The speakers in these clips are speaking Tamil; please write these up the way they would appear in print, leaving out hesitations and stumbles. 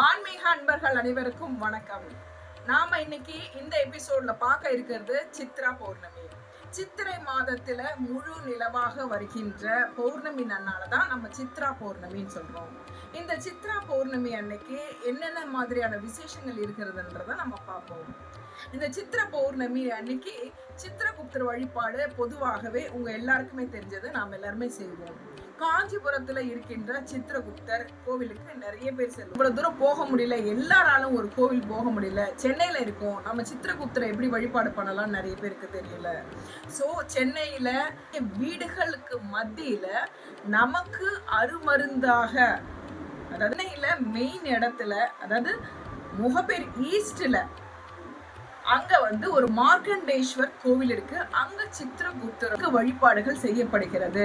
ஆன்மீக அன்பர்கள் அனைவருக்கும் வணக்கம். நாம இன்னைக்கு இந்த எபிசோட்ல பார்க்க இருக்கிறது சித்ரா பௌர்ணமி. சித்திரை மாதத்துல முழு நிலவாக வருகின்ற பௌர்ணமி நன்னாலதான் நம்ம சித்ரா பௌர்ணமின்னு சொல்றோம். இந்த சித்ரா பௌர்ணமி அன்னைக்கு என்னென்ன மாதிரியான விசேஷங்கள் இருக்கிறதுன்றத நம்ம பார்ப்போம். இந்த சித்திர பௌர்ணமி அன்னைக்கு சித்திரகுப்தர் வழிபாடு பொதுவாகவே உங்க எல்லாருக்குமே தெரிஞ்சது, நாம் எல்லாருமே செய்வோம். காஞ்சிபுரத்துல இருக்கின்ற சித்திரகுப்தர் கோவிலுக்கு நிறைய பேர் செல்லும். இவ்வளவு தூரம் போக முடியல, எல்லாராலும் ஒரு கோவில் போக முடியல, சென்னையில இருக்கோம், நம்ம சித்திரகுப்தரை எப்படி வழிபாடு பண்ணலாம் நிறைய பேருக்கு தெரியல. சோ சென்னையில வீடுகளுக்கு மத்தியில நமக்கு அருமருந்தாக, அதாவது சென்னையில மெயின் இடத்துல, அதாவது முகப்பேர் ஈஸ்ட்ல அங்க ஒரு மார்க்கண்டேஸ்வர் கோவில் இருக்கு. அங்க சித்திரகுப்தருக்கு வழிபாடுகள் செய்யப்படுகிறது.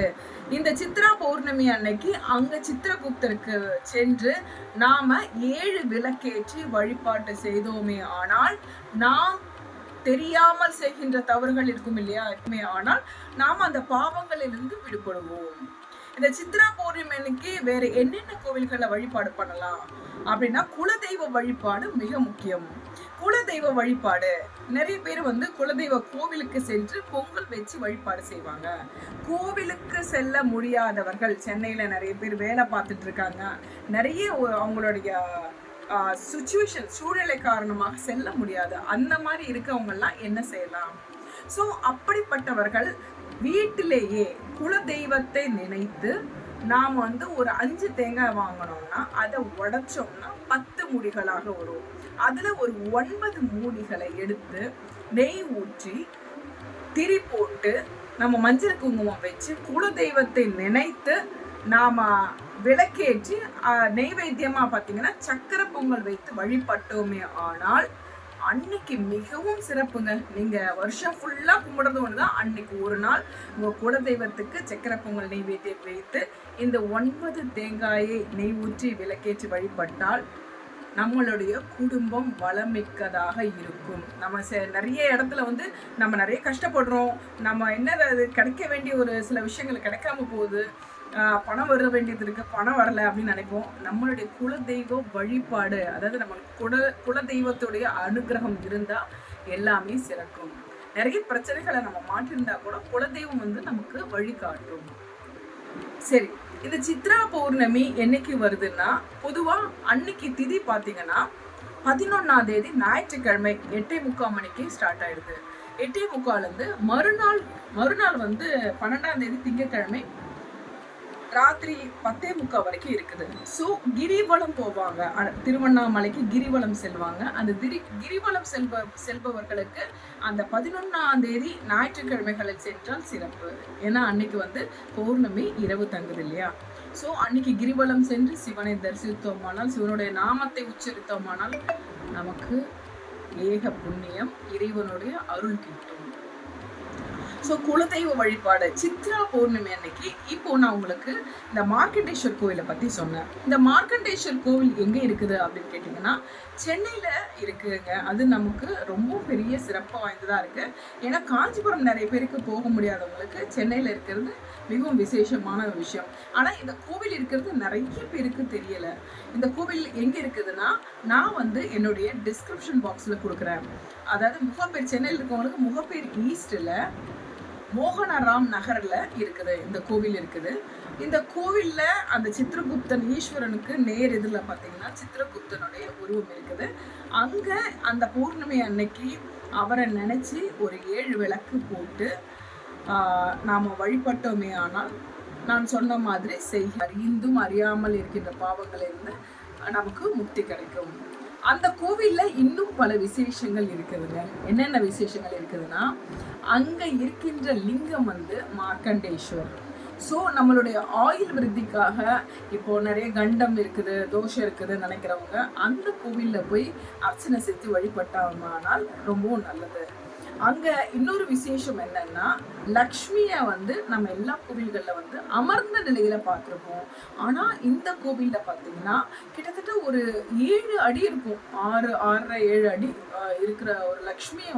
இந்த சித்ரா பௌர்ணமி அன்னைக்கு அங்க சித்திரகுப்தருக்கு சென்று நாம 7 விளக்கேற்றி வழிபாட்டு செய்தோமே ஆனால், நாம் தெரியாமல் செய்கின்ற தவறுகள் இருக்கும் இல்லையா, ஆனால் நாம் அந்த பாவங்களிலிருந்து விடுபடுவோம். இந்த சித்ரா பௌர்ணமி அன்னைக்கு வேற என்னென்ன கோவில்களை வழிபாடு பண்ணலாம் அப்படின்னா, குலதெய்வ வழிபாடு மிக முக்கியம். குலதெய்வ வழிபாடு நிறைய பேர் குலதெய்வ கோவிலுக்கு சென்று பொங்கல் வச்சு வழிபாடு செய்வாங்க. கோவிலுக்கு செல்ல முடியாதவர்கள், சென்னையில நிறைய பேர் வேலை பார்த்துட்டு இருக்காங்க, நிறைய அவங்களுடைய சுச்சுவேஷன் சூழ்நிலை காரணமாக செல்ல முடியாது. அந்த மாதிரி இருக்கவங்க எல்லாம் என்ன செய்யலாம்? ஸோ அப்படிப்பட்டவர்கள் வீட்டிலேயே குலதெய்வத்தை நினைத்து நாம் ஒரு 5 தேங்காய் வாங்கினோம்னா அதை உடைச்சோம்னா 10 மூடிகளாக வரும். அதுல ஒரு 9 மூடிகளை எடுத்து நெய் ஊற்றி திரி போட்டு நம்ம மஞ்சள் குங்குமம் வச்சு குலதெய்வத்தை நினைத்து நாம விளக்கேற்றி நெய்வேத்தியமா பார்த்தீங்கன்னா சக்கரை பொங்கல் வைத்து வழிபட்டோமே ஆனால் அன்னைக்கு மிகவும் சிறப்புங்க. நீங்க வருஷம் ஃபுல்லா கும்பிடுறது ஒண்ணுதான், அன்னைக்கு ஒரு நாள் உங்க குலதெய்வத்துக்கு சக்கரை பொங்கல் நெய்வேத்தியம் வைத்து இந்த 9 தேங்காயை நெய் ஊற்றி விளக்கேற்றி வழிபட்டால் நம்மளுடைய குடும்பம் வளமிக்கதாக இருக்கும். நம்ம நிறைய இடத்துல நம்ம நிறைய கஷ்டப்படுறோம், நம்ம அது கிடைக்க வேண்டிய ஒரு சில விஷயங்கள் கிடைக்காம போகுது, பணம் வர வேண்டியது இருக்கு, பணம் வரல அப்படின்னு நினைப்போம். நம்மளுடைய குலதெய்வ வழிபாடு, அதாவது நம்ம குலதெய்வத்துடைய அனுகிரகம் இருந்தா எல்லாமே சிறக்கும். நிறைய பிரச்சனைகளை நம்ம மாற்றிருந்தா கூட குலதெய்வம் நமக்கு வழிகாட்டும். சரி, இந்த சித்ரா பௌர்ணமி என்னைக்கு வருதுன்னா, பொதுவா அன்னைக்கு திதி பாத்தீங்கன்னா 11ஆம் தேதி ஞாயிற்றுக்கிழமை 8:45 மணிக்கு ஸ்டார்ட் ஆயிடுது. 8:45 மறுநாள் 12ஆம் தேதி திங்கட்கிழமை ராத்திரி 10:45 வரைக்கும் இருக்குது. ஸோ கிரிவலம் போவாங்க, திருவண்ணாமலைக்கு கிரிவலம் செல்வாங்க. அந்த கிரிவலம் செல்பவர்களுக்கு அந்த 11ஆம் தேதி ஞாயிற்றுக்கிழமைகளில் சென்றால் சிறப்பு. ஏன்னா அன்னைக்கு பௌர்ணமி இரவு தங்குது இல்லையா. ஸோ அன்னைக்கு கிரிவலம் சென்று சிவனை தரிசித்தோமானால், சிவனுடைய நாமத்தை உச்சரித்தோமானால் நமக்கு ஏக புண்ணியம், இறைவனுடைய அருள் கிட்டும். ஸோ குலதெய்வ வழிபாடு சித்ரா பௌர்ணமி அன்னைக்கு இப்போ நான் உங்களுக்கு இந்த மார்க்கண்டேஸ்வர் கோவிலை பற்றி சொன்னேன். இந்த மார்க்கண்டேஸ்வர் கோவில் எங்கே இருக்குது அப்படின்னு கேட்டிங்கன்னா, சென்னையில் இருக்குங்க. அது நமக்கு ரொம்ப பெரிய சிறப்பாக வாய்ந்ததாக இருக்குது. ஏன்னா காஞ்சிபுரம் நிறைய பேருக்கு போக முடியாதவங்களுக்கு சென்னையில் இருக்கிறது மிகவும் விசேஷமான ஒரு விஷயம். ஆனால் இந்த கோவில் இருக்கிறது நிறைய பேருக்கு தெரியலை. இந்த கோவில் எங்கே இருக்குதுன்னா, நான் என்னுடைய டிஸ்கிரிப்ஷன் பாக்ஸில் கொடுக்குறேன். அதாவது முகப்பேர், சென்னையில் இருக்கவங்களுக்கு முகப்பேர் ஈஸ்டில் மோகனராம் நகர்ல இருக்குது இந்த கோவில் இருக்குது. இந்த கோவில்ல அந்த சித்திரகுப்தன் ஈஸ்வரனுக்கு நேர் எதிரில் பார்த்தீங்கன்னா சித்திரகுப்தனுடைய உருவம் இருக்குது. அங்க அந்த பௌர்ணமி அன்னைக்கு அவரை நினைச்சு ஒரு 7 விளக்கு போட்டு நாம வழிபட்டோமே ஆனால், நான் சொன்ன மாதிரி அறிந்தும் அறியாமல் இருக்கின்ற பாவங்களிலிருந்து நமக்கு முக்தி கிடைக்கும். அந்த கோவில்ல இன்னும் பல விசேஷங்கள் இருக்குதுங்க. என்னென்ன விசேஷங்கள் இருக்குதுன்னா, அங்க இருக்கின்ற லிங்கம் மார்க்கண்டேஸ்வர். ஸோ நம்மளுடைய ஆயுள் விருத்திக்காக இப்போ நிறைய கண்டம் இருக்குது, தோஷம் இருக்குதுன்னு நினைக்கிறவங்க அந்த கோவில்ல போய் அர்ச்சனை செஞ்சு வழிபட்டாங்கனால் ரொம்பவும் நல்லது. அங்க இன்னொரு விசேஷம் என்னன்னா, லக்ஷ்மிய நம்ம எல்லா கோவில்கள்ல அமர்ந்த நிலையில பார்த்துருப்போம். ஆனா இந்த கோவில்ல பாத்தீங்கன்னா கிட்டத்தட்ட ஒரு 7 அடி இருக்கும், 6.5-7 அடி இருக்கிற ஒரு லக்ஷ்மிய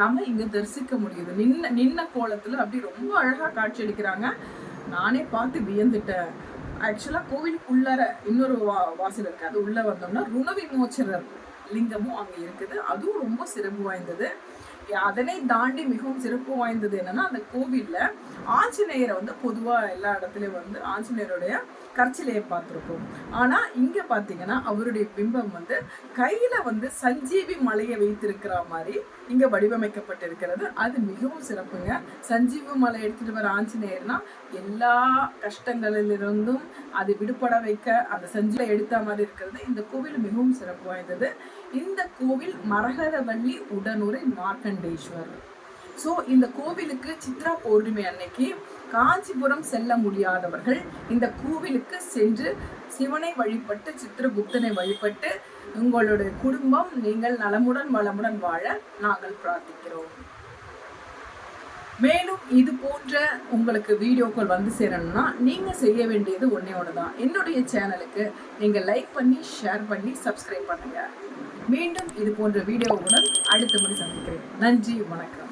நம்ம இங்க தரிசிக்க முடியுது. நின்ன கோலத்துல அப்படி ரொம்ப அழகா காட்சி அளிக்கிறாங்க. நானே பார்த்து வியந்துட்டேன். ஆக்சுவலா கோவிலுக்கு உள்ளர இன்னொரு வாசல் இருக்கு. அது உள்ள வந்தோம்னா ருணவிமோச்சரர் லிங்கமும் அங்க இருக்குது. அதுவும் ரொம்ப சிறப்பு வாய்ந்தது. அதனை தாண்டி மிகவும் சிறப்பு வாய்ந்தது என்னன்னா, அந்த கோவில்ல ஆஞ்சநேயரை வந்து பொதுவா எல்லா இடத்துலயும் வந்து ஆஞ்சநேயருடைய கற்சிலையை பார்த்துருப்போம். ஆனா இங்க பாத்தீங்கன்னா அவருடைய பிம்பம் வந்து கையில வந்து சஞ்சீவி மலையை வைத்திருக்கிற மாதிரி இங்க வடிவமைக்கப்பட்டிருக்கிறது. அது மிகவும் சிறப்புங்க. சஞ்சீவி மலை எடுத்துட்டு வர ஆஞ்சநேயர்னா எல்லா கஷ்டங்களிலிருந்தும் அது விடுபட வைக்க அந்த சஞ்சீவை எடுத்த மாதிரி இருக்கிறது. இந்த கோவில் மிகவும் சிறப்பு வாய்ந்தது. இந்த கோவில் மரகதவள்ளி உடனுரை மார்க்கண்டேஸ்வரர். ஸோ இந்த கோவிலுக்கு சித்ரா பௌர்ணமி அன்னைக்கு காஞ்சிபுரம் செல்ல முடியாதவர்கள் இந்த கோவிலுக்கு சென்று சிவனை வழிபட்டு சித்திரகுப்தனை வழிபட்டு உங்களுடைய குடும்பம் நீங்கள் நலமுடன் வளமுடன் வாழ நாங்கள் பிரார்த்திக்கிறோம். மேலும் இது போன்ற உங்களுக்கு வீடியோக்கள் வந்து சேரணும்னா நீங்க செய்ய வேண்டியது ஒன்னே ஒண்ணுதான். என்னுடைய சேனலுக்கு நீங்க லைக் பண்ணி ஷேர் பண்ணி சப்ஸ்கிரைப் பண்ணுங்க. மீண்டும் இது போன்ற வீடியோவுடன் அடுத்த முறை சந்திக்கிறேன். நன்றி, வணக்கம்.